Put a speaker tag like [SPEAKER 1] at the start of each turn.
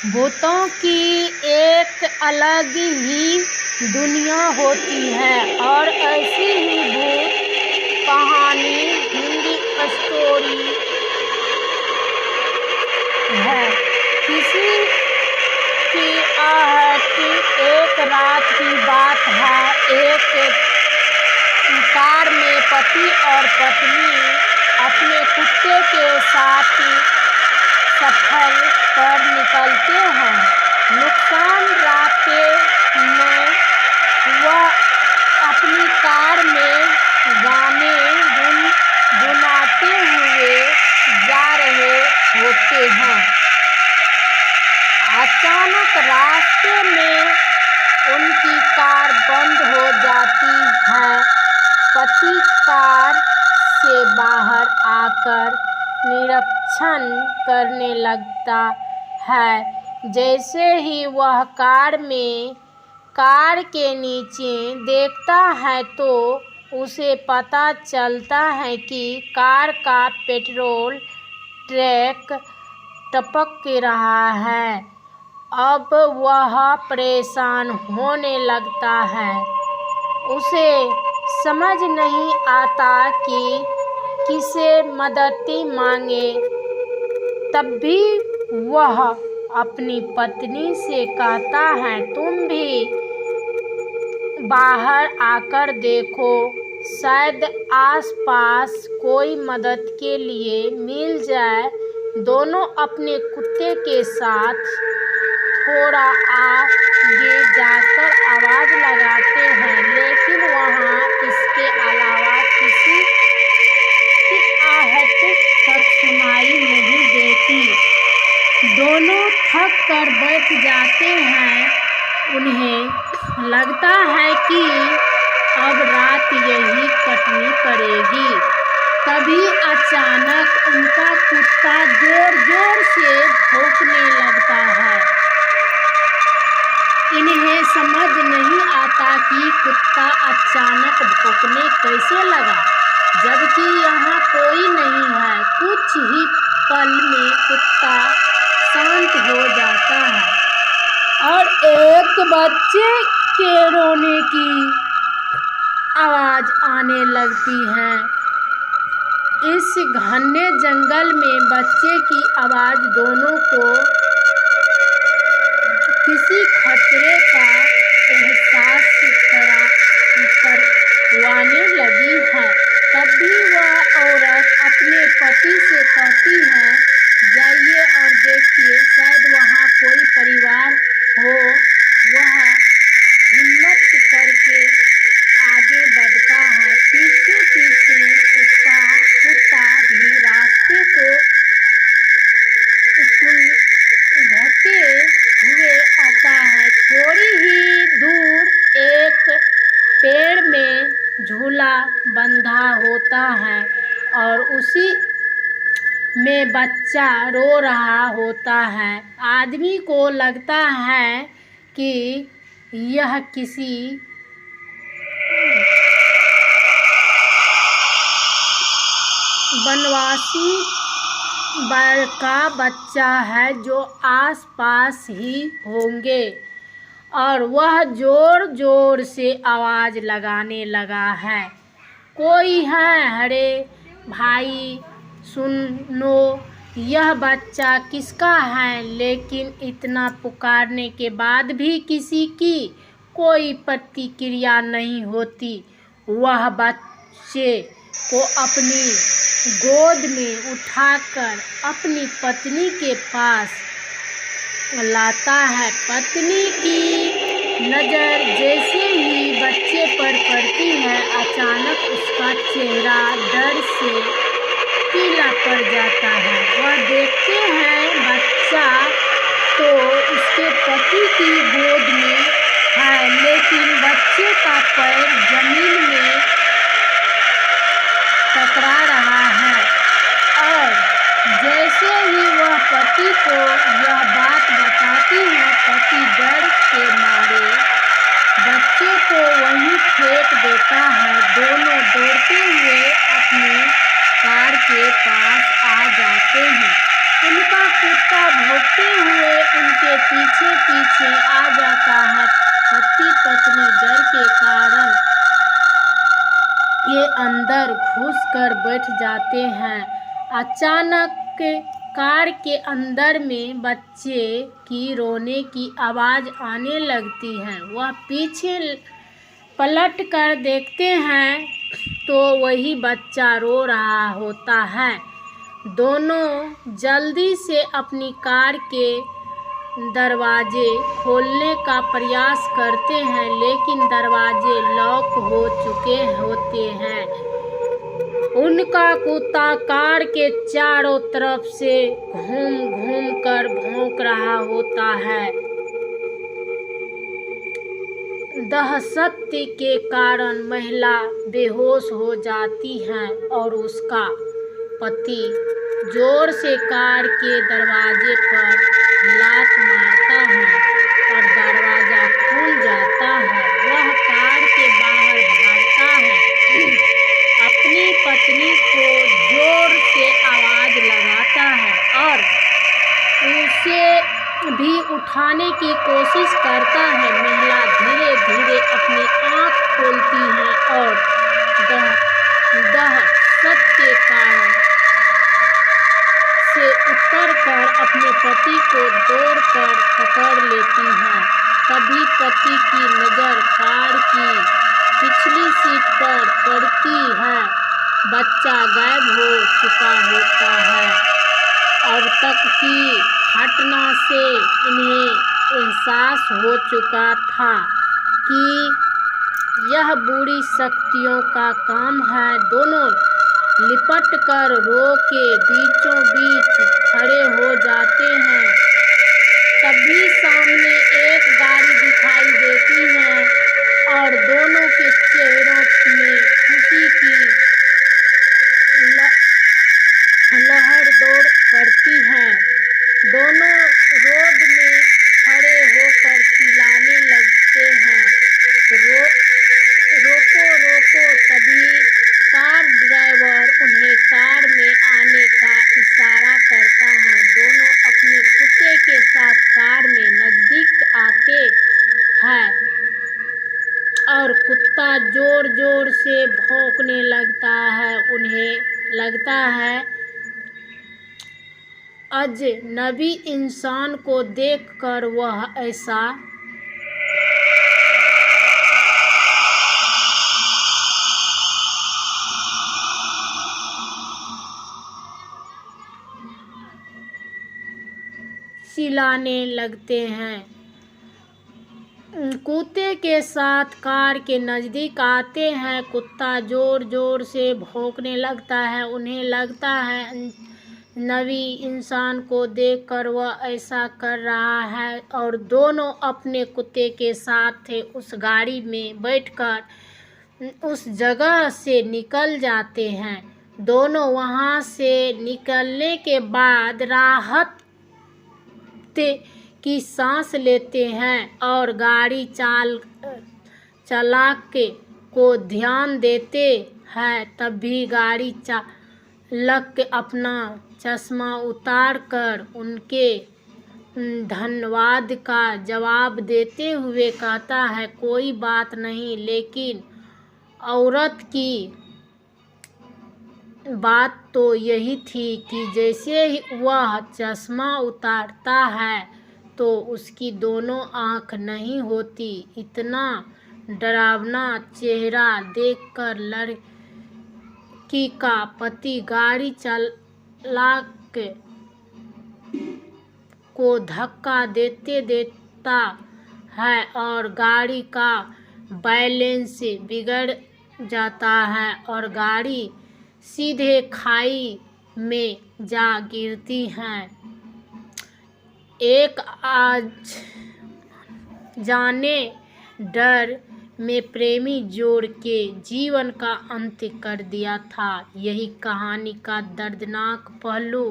[SPEAKER 1] भूतों की एक अलग ही दुनिया होती है और ऐसी ही भूत कहानी हिंदी स्टोरी है। किसी की आहट। एक रात की बात है। एक कार में पति और पत्नी अपने कुत्ते के साथ सफर पर निकलते हैं। नुकसान रास्ते में वह अपनी कार में गाने गुनगुनाते हुए जा रहे होते हैं। अचानक रास्ते में उनकी कार बंद हो जाती है। पति कार से बाहर आकर निरीक्षण करने लगता है। जैसे ही वह कार के नीचे देखता है तो उसे पता चलता है कि कार का पेट्रोल टैंक टपक रहा है। अब वह परेशान होने लगता है। उसे समझ नहीं आता कि किसे मदद मांगे। तब भी वह अपनी पत्नी से कहता है, तुम भी बाहर आकर देखो, शायद आसपास कोई मदद के लिए मिल जाए। दोनों अपने कुत्ते के साथ थोड़ा आगे जाकर आवाज लगाते हैं, लेकिन वहां इसके अलावा किसी की आहट तक सुनाई नहीं देती। दोनों थक कर बैठ जाते हैं। उन्हें लगता है कि अब रात यहीं कटनी पड़ेगी। तभी अचानक उनका कुत्ता जोर-जोर से भौंकने लगता है। इन्हें समझ नहीं आता कि कुत्ता अचानक भौंकने कैसे लगा, जबकि यहाँ कोई नहीं है। कुछ ही पल में कुत्ता शांत हो जाता है और एक बच्चे के रोने की आवाज आने लगती है। इस घने जंगल में बच्चे की आवाज दोनों को किसी खतरे का एहसास करवाने लगी है। तभी वह औरत अपने पति से कहती है, जाइए और देखिए, शायद वहाँ कोई परिवार हो। वह हिम्मत करके आगे बढ़ता है। पीछे-पीछे उसका कुत्ता भी रास्ते को सुलझते हुए आता है। थोड़ी ही दूर एक पेड़ में झूला बंधा होता है और उसी में बच्चा रो रहा होता है। आदमी को लगता है कि यह किसी वनवासी का बच्चा है जो आसपास ही होंगे, और वह जोर-जोर से आवाज लगाने लगा है, कोई है? अरे भाई सुनो, यह बच्चा किसका है? लेकिन इतना पुकारने के बाद भी किसी की कोई प्रतिक्रिया नहीं होती। वह बच्चे को अपनी गोद में उठाकर अपनी पत्नी के पास लाता है। पत्नी की नज़र जैसे ही बच्चे पर पड़ती है, अचानक उसका चेहरा डर से पीला पड़ जाता है। वह देखते हैं बच्चा तो उसके पति की गोद में है, लेकिन बच्चे का पैर जमीन में टकरा रहा है। और जैसे ही वह पति को यह बात बताती है, पति डर के मारे बच्चे को वहीं फेंक देता है। दोनों दौड़ते हुए अपनी कार के पास आ जाते हैं। उनका कुत्ता भौंकते हुए उनके उनके पीछे पीछे आ जाता है। पति पत्नी डर के कारण के अंदर घुसकर बैठ जाते हैं। अचानक कार के अंदर में बच्चे की रोने की आवाज़ आने लगती है। वह पीछे पलट कर देखते हैं तो वही बच्चा रो रहा होता है। दोनों जल्दी से अपनी कार के दरवाजे खोलने का प्रयास करते हैं, लेकिन दरवाजे लॉक हो चुके होते हैं। उनका कुत्ता कार के चारों तरफ से घूम घूम कर भौंक रहा होता है। दहशत के कारण महिला बेहोश हो जाती है और उसका पति जोर से कार के दरवाजे पर लात मारता है और दरवाजा खुल जाता है। वह कार के बाहर भागता है, अपनी पत्नी को जोर से आवाज़ लगाता है और उसे भी उठाने की कोशिश करता है। महिला धीरे धीरे अपनी आँख खोलती है और दहशत के कारण से उतर कर अपने पति को दौड़कर पकड़ लेती है। तभी पति की नज़र कार की पिछली सीट पर पड़ती है। बच्चा गायब हो चुका होता है। अब तक की घटना से इन्हें एहसास हो चुका था कि यह बुरी शक्तियों का काम है। दोनों लिपट कर रो के बीचों बीच खड़े हो जाते हैं। तभी सामने एक गाड़ी दिखाई देती है और दोनों के चेहरों में खुशी की लहर दौड़ पड़ती है। दोनों रोड में खड़े होकर चिल्लाने लगते हैं, रोको रोको। तभी कार ड्राइवर उन्हें कार में आने का इशारा करता है। दोनों अपने कुत्ते के साथ कार में नज़दीक आते हैं और कुत्ता जोर जोर से भौंकने लगता है। उन्हें लगता है अजनबी इंसान को देखकर वह ऐसा चिल्लाने लगते हैं। कुत्ते के साथ कार के नज़दीक आते हैं। कुत्ता जोर जोर से भौंकने लगता है। उन्हें लगता है नबी इंसान को देखकर वह ऐसा कर रहा है और दोनों अपने कुत्ते के साथ उस गाड़ी में बैठकर उस जगह से निकल जाते हैं। दोनों वहां से निकलने के बाद राहत की सांस लेते हैं और गाड़ी चालक को ध्यान देते हैं। तभी गाड़ी चालक अपना चश्मा उतार कर उनके धन्यवाद का जवाब देते हुए कहता है, कोई बात नहीं। लेकिन औरत की बात तो यही थी कि जैसे ही वह चश्मा उतारता है तो उसकी दोनों आँख नहीं होती। इतना डरावना चेहरा देखकर लड़की का पति गाड़ी चालक को धक्का देता है और गाड़ी का बैलेंस बिगड़ जाता है और गाड़ी सीधे खाई में जा गिरती है। एक जाने डर में प्रेमी जोड़ के जीवन का अंत कर दिया था। यही कहानी का दर्दनाक पहलू